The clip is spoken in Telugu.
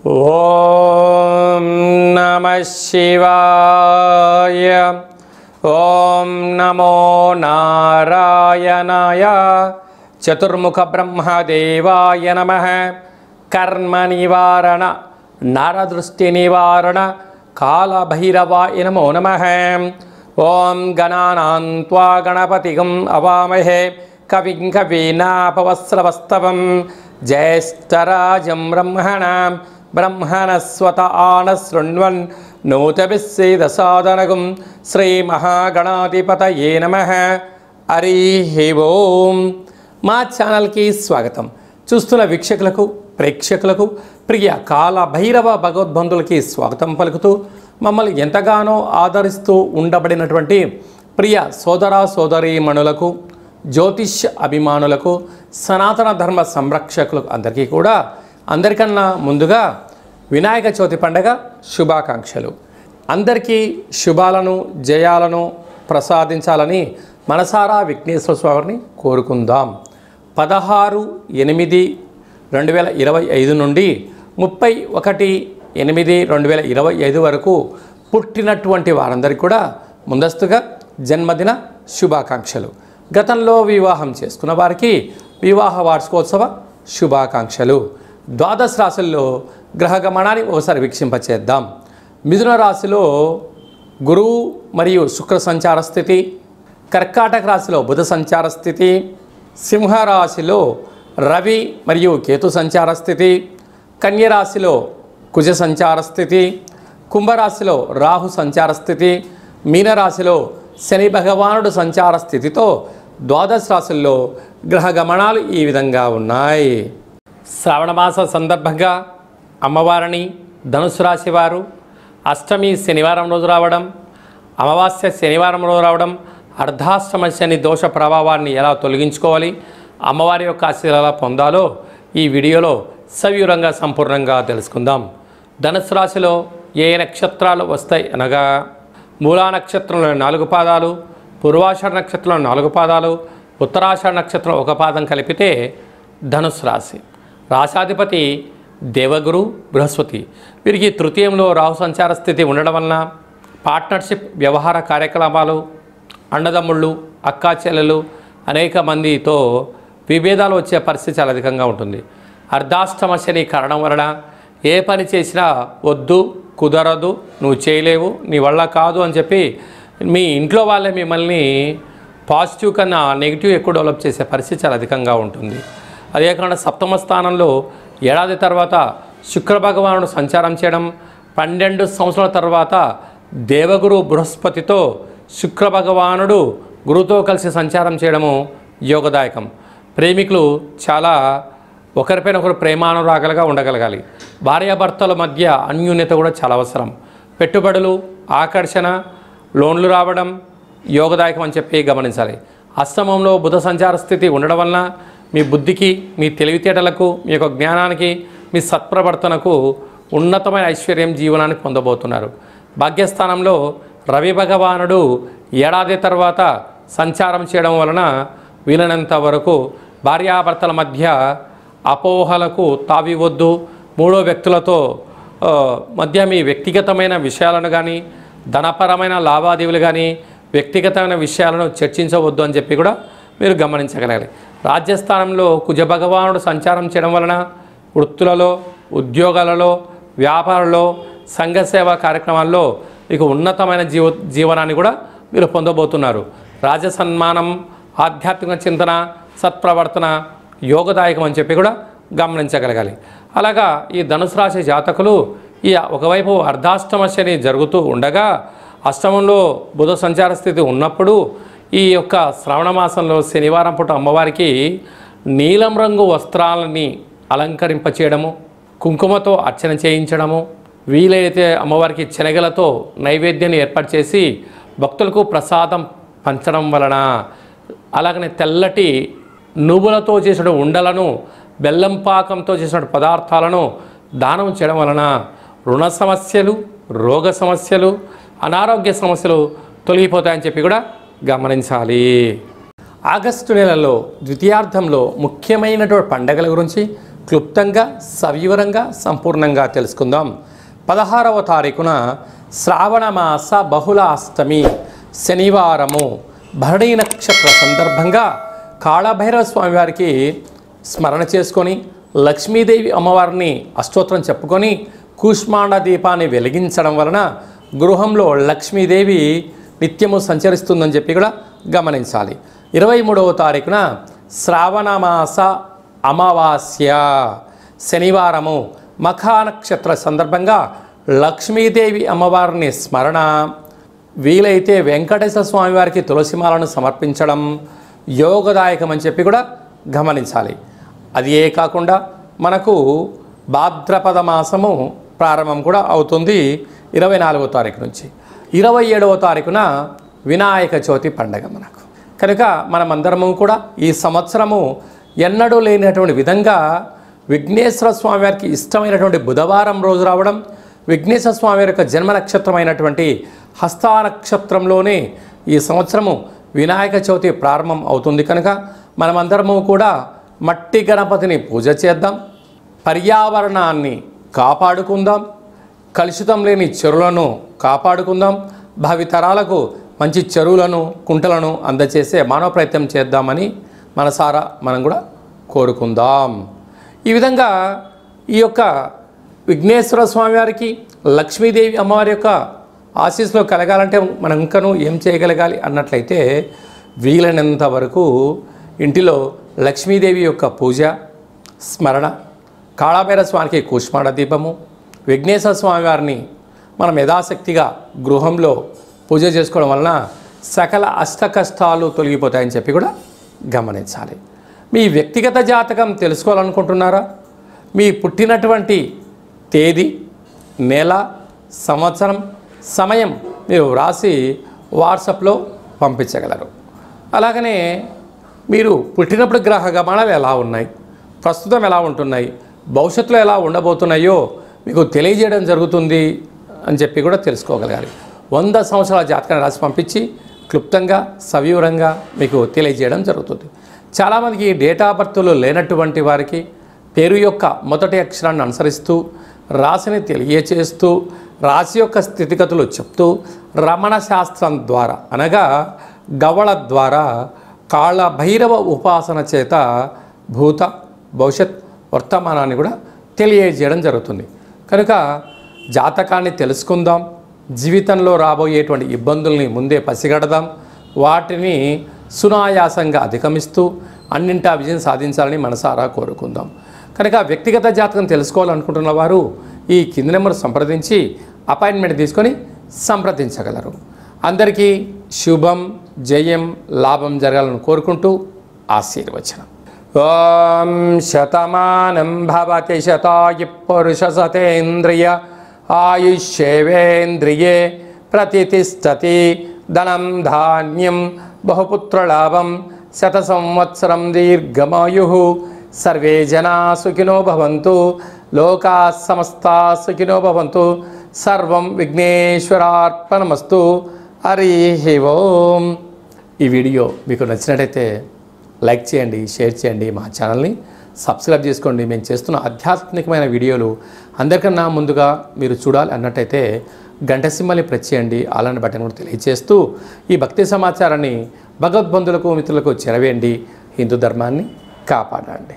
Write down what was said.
ఓం నమః శివాయ. ఓం నమో నారాయణాయ. చతుర్ముఖ బ్రహ్మదేవాయ నమః. కర్మ నివారణ నరదృష్టి నివారణ కాళభైరవాయ నమో నమః. ఓం గణానాం త్వా గణపతిగం అవామహే కవిం కవీనాపవస్రవస్తవం జ్యేష్ఠరాజం బ్రహ్మణాం బ్రహ్మణస్వత ఆనశృణ్వన్ నూతభిస్సేదసాదనగుం శ్రీమహాగణాధిపతయే నమః. హరి ఓం. మా ఛానల్కి స్వాగతం. చూస్తున్న వీక్షకులకు ప్రేక్షకులకు ప్రియ కాళభైరవ భగవద్బంధులకి స్వాగతం పలుకుతూ మమ్మల్ని ఎంతగానో ఆదరిస్తూ ఉండబడినటువంటి ప్రియ సోదర సోదరీమణులకు, జ్యోతిష్ అభిమానులకు, సనాతన ధర్మ సంరక్షకులకు అందరికీ కూడా అందరికన్నా ముందుగా వినాయక చవితి పండగ శుభాకాంక్షలు. అందరికీ శుభాలను జయాలను ప్రసాదించాలని మనసారా విఘ్నేశ్వర స్వామిని కోరుకుందాం. 16/8/2025 నుండి 31/8/2025 వరకు పుట్టినటువంటి వారందరికీ కూడా ముందస్తుగా జన్మదిన శుభాకాంక్షలు. గతంలో వివాహం చేసుకున్న వారికి వివాహ వార్షికోత్సవ శుభాకాంక్షలు. ద్వాదశ రాశుల్లో గ్రహగమనాన్ని ఒకసారి వీక్షింపచేద్దాం. మిథున రాశిలో గురువు మరియు శుక్ర సంచార స్థితి, కర్కాటక రాశిలో బుధ సంచార స్థితి, సింహరాశిలో రవి మరియు కేతు సంచార స్థితి, కన్యరాశిలో కుజ సంచార స్థితి, కుంభరాశిలో రాహు సంచార స్థితి, మీనరాశిలో శని భగవానుడు సంచార స్థితితో ద్వాదశ రాశుల్లో గ్రహ గమనాలు ఈ విధంగా ఉన్నాయి. శ్రావణమాస సందర్భంగా అమ్మవారిని ధనుసు రాశి వారు అష్టమి శనివారం రోజు రావడం, అమావాస్య శనివారం రోజు రావడం, అర్ధాష్టమ శని దోష ప్రభావాన్ని ఎలా తొలగించుకోవాలి, అమ్మవారి యొక్క ఆశీర్వాదాలు ఎలా పొందాలో ఈ వీడియోలో సవివరంగా సంపూర్ణంగా తెలుసుకుందాం. ధనుసు రాశిలో ఏ నక్షత్రాలు వస్తాయి అనగా మూలా నక్షత్రంలో 4 పాదాలు, పూర్వాషాఢ నక్షత్రంలో 4 పాదాలు, ఉత్తరాషాఢ నక్షత్రం 1 పాదం కలిపితే ధనుసు రాశి. రాశాధిపతి దేవగురు బృహస్పతి. వీరికి తృతీయంలో రాహు సంచార స్థితి ఉండడం వలన పార్ట్నర్షిప్ వ్యవహార కార్యకలాపాలు, అన్నదమ్ముళ్ళు అక్కా చెల్లెలు అనేక మందితో విభేదాలు వచ్చే పరిస్థితి చాలా అధికంగా ఉంటుంది. అర్ధాష్టమ శని కారణం వలన ఏ పని చేసినా వద్దు, కుదరదు, నువ్వు చేయలేవు, నీ వల్ల కాదు అని చెప్పి మీ ఇంట్లో వాళ్ళే మిమ్మల్ని పాజిటివ్ కన్నా నెగిటివ్ ఎక్కువ డెవలప్ చేసే పరిస్థితి చాలా అధికంగా ఉంటుంది. అదే కాకుండా సప్తమ స్థానంలో ఏడాది తర్వాత శుక్ర భగవానుడు సంచారం చేయడం, 12 సంవత్సరాల తర్వాత దేవగురు బృహస్పతితో శుక్ర భగవానుడు గురువుతో కలిసి సంచారం చేయడము యోగదాయకం. ప్రేమికులు చాలా ఒకరిపైన ఒకరు ప్రేమానురాగాలుగా ఉండగలగాలి. భార్యాభర్తల మధ్య అన్యోన్యత కూడా చాలా అవసరం. పెట్టుబడులు, ఆకర్షణ, లోన్లు రావడం యోగదాయకం అని చెప్పి గమనించాలి. అష్టమంలో బుధ సంచార స్థితి ఉండడం వలన మీ బుద్ధికి, మీ తెలివితేటలకు, మీ యొక్క జ్ఞానానికి, మీ సత్ప్రవర్తనకు ఉన్నతమైన ఐశ్వర్యం జీవనాన్ని పొందబోతున్నారు. భాగ్యస్థానంలో రవి భగవానుడు ఏడాది తర్వాత సంచారం చేయడం వలన వీలైనంత వరకు భార్యాభర్తల మధ్య అపోహలకు తావివద్దు. మూడో వ్యక్తులతో మధ్య మీ వ్యక్తిగతమైన విషయాలను కానీ, ధనపరమైన లావాదేవీలు కానీ, వ్యక్తిగతమైన విషయాలను చర్చించవద్దు అని చెప్పి కూడా మీరు గమనించగలగాలి. రాజ్యస్థానంలో కుజ భగవానుడు సంచారం చేయడం వలన వృత్తులలో, ఉద్యోగాలలో, వ్యాపారంలో, సంఘ సేవా కార్యక్రమాల్లో మీకు ఉన్నతమైన జీవనాన్ని కూడా మీరు పొందబోతున్నారు. రాజసన్మానం, ఆధ్యాత్మిక చింతన, సత్ప్రవర్తన యోగదాయకం అని చెప్పి కూడా గమనించగలగాలి. అలాగా ఈ ధనుసు రాశి జాతకులు ఈ ఒకవైపు అర్ధాష్టమ శని జరుగుతూ ఉండగా అష్టమంలో బుధ సంచార స్థితి ఉన్నప్పుడు ఈ యొక్క శ్రావణ మాసంలో శనివారం పూట అమ్మవారికి నీలం రంగు వస్త్రాలని అలంకరింపచేయడము, కుంకుమతో అర్చన చేయించడము, వీలైతే అమ్మవారికి శనగలతో నైవేద్యాన్ని ఏర్పాటు చేసి భక్తులకు ప్రసాదం పంచడం వలన, అలాగనే తెల్లటి నువ్వులతో చేసిన ఉండలను, బెల్లం పాకంతో చేసిన పదార్థాలను దానం చేయడం వలన రుణ సమస్యలు, రోగ సమస్యలు, అనారోగ్య సమస్యలు తొలగిపోతాయని చెప్పి కూడా గమనించాలి. ఆగస్టు నెలలో ద్వితీయార్థంలో ముఖ్యమైనటువంటి పండగల గురించి క్లుప్తంగా సవివరంగా సంపూర్ణంగా తెలుసుకుందాం. 16వ తారీఖున శ్రావణమాస బహుళ అష్టమి శనివారము భరణి నక్షత్ర సందర్భంగా కాళభైరవ స్వామివారికి స్మరణ చేసుకొని లక్ష్మీదేవి అమ్మవారిని అష్టోత్తరం చెప్పుకొని కూష్మాండ దీపాన్ని వెలిగించడం వలన గృహంలో లక్ష్మీదేవి నిత్యము సంచరిస్తుందని చెప్పి కూడా గమనించాలి. 23వ తారీఖున శ్రావణమాస అమావాస్య శనివారము మఖా నక్షత్ర సందర్భంగా లక్ష్మీదేవి అమ్మవారిని స్మరణ, వీలైతే వెంకటేశ్వర స్వామివారికి తులసిమాలను సమర్పించడం యోగదాయకం అని చెప్పి కూడా గమనించాలి. అది ఏ కాకుండా మనకు భాద్రపద మాసము ప్రారంభం కూడా అవుతుంది 24వ తారీఖు నుంచి. 27వ తారీఖున వినాయక చవితి పండగ మనకు. కనుక మనమందరము కూడా ఈ సంవత్సరము ఎన్నడూ లేనటువంటి విధంగా విఘ్నేశ్వర స్వామివారికి ఇష్టమైనటువంటి బుధవారం రోజు రావడం, విఘ్నేశ్వర స్వామివారి యొక్క జన్మ నక్షత్రమైనటువంటి హస్తా నక్షత్రంలోనే ఈ సంవత్సరము వినాయక చవితి ప్రారంభం అవుతుంది. కనుక మనమందరము కూడా మట్టి గణపతిని పూజ చేద్దాం, పర్యావరణాన్ని కాపాడుకుందాం, కలుషితం లేని చెరువులను కాపాడుకుందాం, భావితరాలకు మంచి చెరువులను కుంటలను అందచేసే మానవ ప్రయత్నం చేద్దామని మనసారా మనం కూడా కోరుకుందాం. ఈ విధంగా ఈ యొక్క విఘ్నేశ్వర స్వామివారికి లక్ష్మీదేవి అమ్మవారి యొక్క ఆశీస్సులు కలగాలంటే మనం ఇంకనూ ఏం చేయగలగాలి అన్నట్లయితే వీలైనంత వరకు ఇంటిలో లక్ష్మీదేవి యొక్క పూజ స్మరణ, కాళభైరవ స్వామికి కూష్మాండ దీపము, విఘ్నేశ్వర స్వామివారిని మనం యథాశక్తిగా గృహంలో పూజ చేసుకోవడం వలన సకల అష్ట కష్టాలు తొలగిపోతాయని చెప్పి కూడా గమనించాలి. మీ వ్యక్తిగత జాతకం తెలుసుకోవాలనుకుంటున్నారా? మీ పుట్టినటువంటి తేదీ, నెల, సంవత్సరం, సమయం మీరు వ్రాసి వాట్సాప్లో పంపించగలరు. అలాగనే మీరు పుట్టినప్పుడు గ్రహ గమనాలు ఎలా ఉన్నాయి, ప్రస్తుతం ఎలా ఉంటున్నాయి, భవిష్యత్తులో ఎలా ఉండబోతున్నాయో మీకు తెలియజేయడం జరుగుతుంది అని చెప్పి కూడా తెలుసుకోగలగాలి. 100 సంవత్సరాల జాతకాన్ని రాసి పంపించి క్లుప్తంగా సవివరంగా మీకు తెలియజేయడం జరుగుతుంది. చాలామందికి డేట్ ఆఫ్ బర్త్లు లేనటువంటి వారికి పేరు యొక్క మొదటి అక్షరాన్ని అనుసరిస్తూ రాశిని తెలియచేస్తూ రాశి యొక్క స్థితిగతులు చెప్తూ రమణ శాస్త్రం ద్వారా అనగా గవళ ద్వారా కాళభైరవ ఉపాసన చేత భూత భవిష్యత్ వర్తమానాన్ని కూడా తెలియజేయడం జరుగుతుంది. కనుక జాతకాన్ని తెలుసుకుందాం, జీవితంలో రాబోయేటువంటి ఇబ్బందుల్ని ముందే పసిగడదాం, వాటిని సునాయాసంగా అధిగమిస్తూ అన్నింటా విజయం సాధించాలని మనసారా కోరుకుందాం. కనుక వ్యక్తిగత జాతకం తెలుసుకోవాలనుకుంటున్న వారు ఈ కింది నెంబర్ సంప్రదించి అపాయింట్మెంట్ తీసుకొని సంప్రదించగలరు. అందరికీ శుభం, జయం, లాభం జరగాలని కోరుకుంటూ ఆశీర్వచనం. ఓం శతమానం భవతి శతాయు పురుష సతేంద్రియ ఆయుష్యేవేంద్రియే ప్రతిష్టతి. ధనం ధాన్యం బహుపుత్రలాభం శత సంవత్సరం దీర్ఘమాయు. సర్వే జనా సుఖినో భవంతు, లోకా సమస్తా సుఖినో భవంతు. సర్వం విఘ్నేశ్వరార్పణమస్తు. హరి ఓం. ఈ వీడియో మీకు నచ్చినట్టయితే లైక్ చేయండి, షేర్ చేయండి, మా ఛానల్ని సబ్స్క్రైబ్ చేసుకోండి. మేము చేస్తున్న ఆధ్యాత్మికమైన వీడియోలు అందరికన్నా ముందుగా మీరు చూడాలి అన్నట్టయితే గంట సింబల్ని ప్రెస్ చేయండి, అలాంటి బటన్ కూడా తెలియజేస్తూ ఈ భక్తి సమాచారాన్ని భగవద్బంధులకు మిత్రులకు చేరవేయండి. హిందూ ధర్మాన్ని కాపాడండి.